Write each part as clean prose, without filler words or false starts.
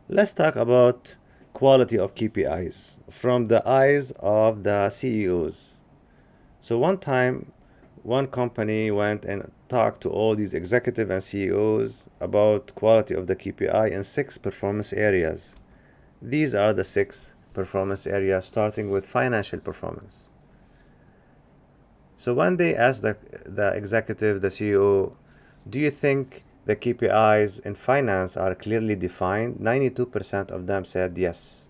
Let's talk about quality of KPIs from the eyes of the CEOs. So one time, one company went and talked to all these executive and CEOs about quality of the KPI in 6 performance areas. These are the 6 performance areas, starting with financial performance. So when they asked the executive, the CEO, do you think the KPIs in finance are clearly defined? 92% of them said yes.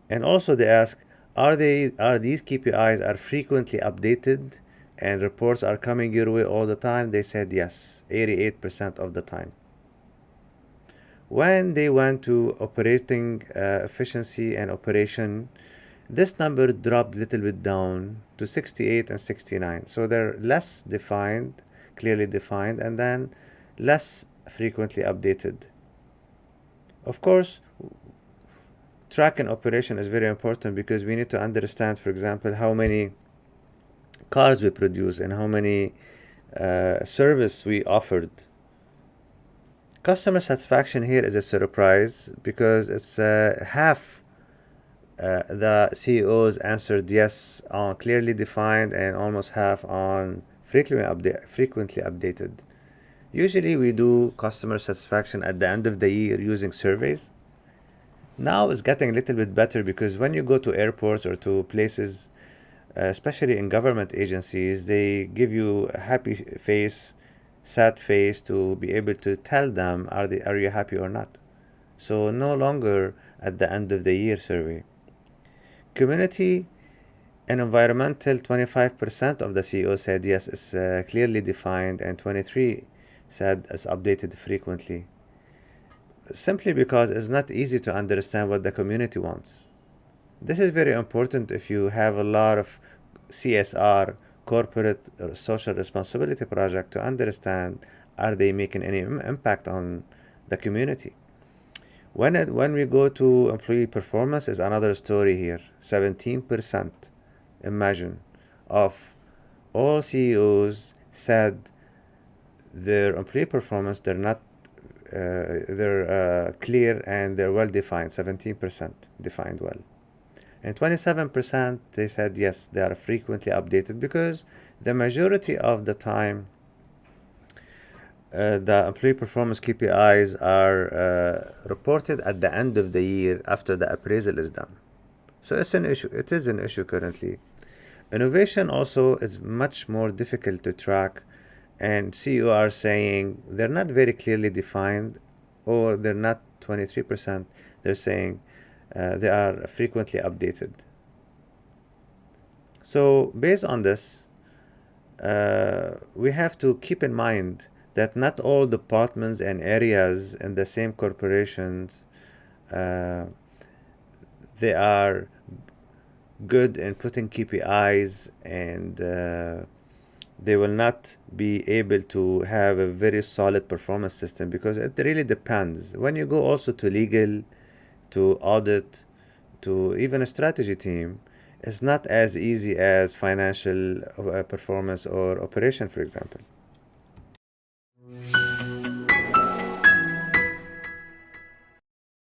And also they ask, are these KPIs are frequently updated and reports are coming your way all the time? They said yes, 88% of the time. When they went to operating efficiency and operation, this number dropped a little bit down to 68 and 69. So they're less defined, clearly defined, and then less frequently updated. Of course, track and operation is very important because we need to understand, for example, how many cars we produce and how many service we offered. Customer satisfaction here is a surprise because it's half the CEOs answered yes on clearly defined and almost half on frequently updated. Usually we do customer satisfaction at the end of the year using surveys. Now it's getting a little bit better because when you go to airports or to places, especially in government agencies, they give you a happy face, sad face to be able to tell them are you happy or not. So no longer at the end of the year survey. Community and environmental, 25% of the CEO said yes, it's clearly defined, and 23 said it's updated frequently. Simply because it's not easy to understand what the community wants. This is very important if you have a lot of CSR, corporate or social responsibility project, to understand are they making any impact on the community. When we go to employee performance is another story here. 17%, imagine, of all CEOs said their employee performance, they're clear and they're well defined. 17% defined well. And 27% they said yes, they are frequently updated because the majority of the time the employee performance KPIs are reported at the end of the year after the appraisal is done. So it's an issue. It is an issue currently. Innovation also is much more difficult to track, and CEO are saying they're not very clearly defined, or they're not 23%. They're saying they are frequently updated. So based on this, we have to keep in mind that not all departments and areas in the same corporations they are good in putting KPIs, and they will not be able to have a very solid performance system because it really depends. When you go also to legal, to audit, to even a strategy team, it's not as easy as financial performance or operation, for example.